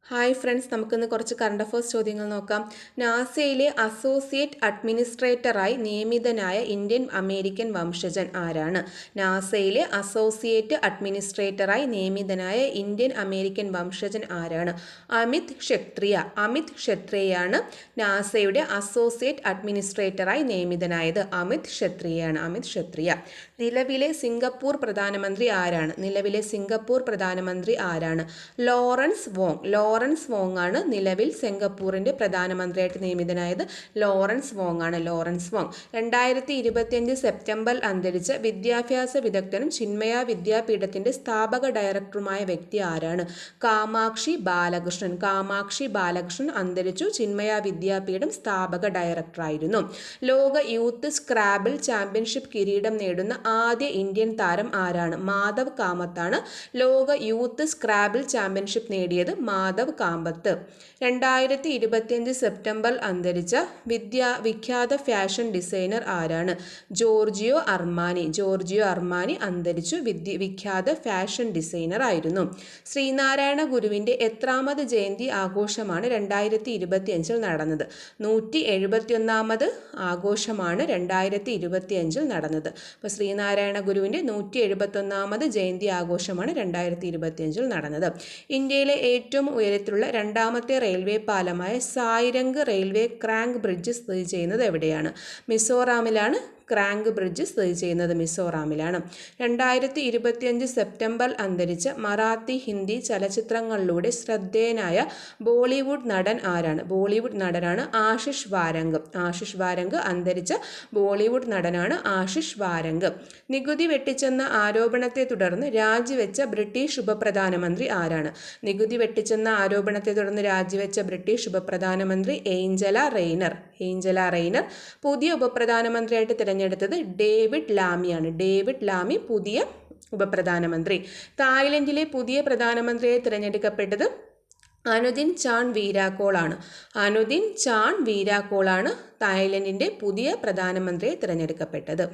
Hi friends, നമുക്കിന്ന് കുറച്ച് current affairs ചോദ്യങ്ങൾ നോക്കാം. നാസയിലെ അസോസിയേറ്റ് അഡ്മിനിസ്ട്രേറ്ററായി നിയമിതനായ ഇന്ത്യൻ അമേരിക്കൻ വംശജൻ ആരാണ്? നാസയിലെ അസോസിയേറ്റ് അഡ്മിനിസ്ട്രേറ്ററായി നിയമിതനായ ഇന്ത്യൻ അമേരിക്കൻ വംശജൻ ആരാണ്? അമിത് ക്ഷത്രിയ. അമിത് ക്ഷത്രിയയാണ് നാസയുടെ അസോസിയേറ്റ് അഡ്മിനിസ്ട്രേറ്ററായി നിയമിതനായത്. അമിത് ക്ഷത്രിയയാണ്. അമിത് ക്ഷത്രിയ. നിലവിലെ സിംഗപ്പൂർ പ്രധാനമന്ത്രി ആരാണ്? നിലവിലെ സിംഗപ്പൂർ പ്രധാനമന്ത്രി ആരാണ്? Lawrence Wong. ലോറൻസ് വോങ് ആണ് നിലവിൽ സിംഗപ്പൂരിൻ്റെ പ്രധാനമന്ത്രിയായിട്ട് നിയമിതനായത്. ലോറൻസ് വോങ് ആണ്. ലോറൻസ് വോങ് 2025 സെപ്റ്റംബർ അന്തരിച്ച വിദ്യാഭ്യാസ വിദഗ്ധനും ചിന്മയ വിദ്യാപീഠത്തിൻ്റെ സ്ഥാപക ഡയറക്ടറുമായ വ്യക്തി ആരാണ്? കാമാക്ഷി ബാലകൃഷ്ണൻ. കാമാക്ഷി ബാലകൃഷ്ണൻ അന്തരിച്ചു. ചിന്മയ വിദ്യാപീഠം സ്ഥാപക ഡയറക്ടറായിരുന്നു. ലോക യൂത്ത് സ്ക്രാബിൾ ചാമ്പ്യൻഷിപ്പ് കിരീടം നേടുന്ന ആദ്യ ഇന്ത്യൻ താരം ആരാണ്? മാധവ് കാമത്താണ് ലോക യൂത്ത് സ്ക്രാബിൾ ചാമ്പ്യൻഷിപ്പ് നേടിയത്. മാധവ് കാമത്ത്. 2025 സെപ്റ്റംബർ അന്തരിച്ച വിഖ്യാത ഫാഷൻ ഡിസൈനർ ആരാണ്? Giorgio Armani. ജോർജിയോ അർമാനി അന്തരിച്ചു. വിഖ്യാത ഫാഷൻ ഡിസൈനർ ആയിരുന്നു. ശ്രീനാരായണ ഗുരുവിൻ്റെ എത്രാമത് ജയന്തി ആഘോഷമാണ് 2025 നടന്നത്? 171ാമത് ആഘോഷമാണ് 2025 നടന്നത്. അപ്പോൾ ശ്രീനാരായണ ഗുരുവിൻ്റെ 171ാമത് ജയന്തി ആഘോഷമാണ് 2025 നടന്നത്. ഇന്ത്യയിലെ ഏറ്റവും ഉയരത്തിലുള്ള രണ്ടാമത്തെ റെയിൽവേ പാലമായ സായ്രംഗ് റെയിൽവേ ക്രാങ്ക് ബ്രിഡ്ജ് സ്ഥിതി ചെയ്യുന്നത് എവിടെയാണ്? മിസോറാമിലാണ് ക്രാങ്ക് ബ്രിഡ്ജ് സ്ഥിതി ചെയ്യുന്നത്. മിസോറാമിലാണ്. 2025 സെപ്റ്റംബർ അന്തരിച്ച മറാത്തി, ഹിന്ദി ചലച്ചിത്രങ്ങളിലൂടെ ശ്രദ്ധേയനായ ബോളിവുഡ് നടൻ ആരാണ്? ബോളിവുഡ് നടനാണ് ആശിഷ് വാരംഗ്. ആശിഷ് വാരംഗ് അന്തരിച്ച ബോളിവുഡ് നടനാണ് ആശിഷ് വാരംഗ്. നികുതി വെട്ടിച്ചെന്ന ആരോപണത്തെ തുടർന്ന് രാജിവെച്ച ബ്രിട്ടീഷ് ഉപപ്രധാനമന്ത്രി ആരാണ്? നികുതി വെട്ടിച്ചെന്ന ആരോപണത്തെ തുടർന്ന് രാജിവെച്ച ബ്രിട്ടീഷ് ഉപപ്രധാനമന്ത്രി ഏഞ്ചല റെയ്നർ. Angela Reiner. പുതിയ ഉപപ്രധാനമന്ത്രിയായിട്ട് തിരഞ്ഞെടുത്തത് ഡേവിഡ് ലാമിയാണ്. ഡേവിഡ് ലാമി പുതിയ ഉപപ്രധാനമന്ത്രി. തായ്ലൻഡിലെ പുതിയ പ്രധാനമന്ത്രിയായി തിരഞ്ഞെടുക്കപ്പെട്ടത് അനുദിൻ ചാൺ വീരാക്കോളാണ്. അനുദിൻ ചാൺ വീരാക്കോളാണ് തായ്ലൻഡിൻ്റെ പുതിയ പ്രധാനമന്ത്രിയായി തിരഞ്ഞെടുക്കപ്പെട്ടത്.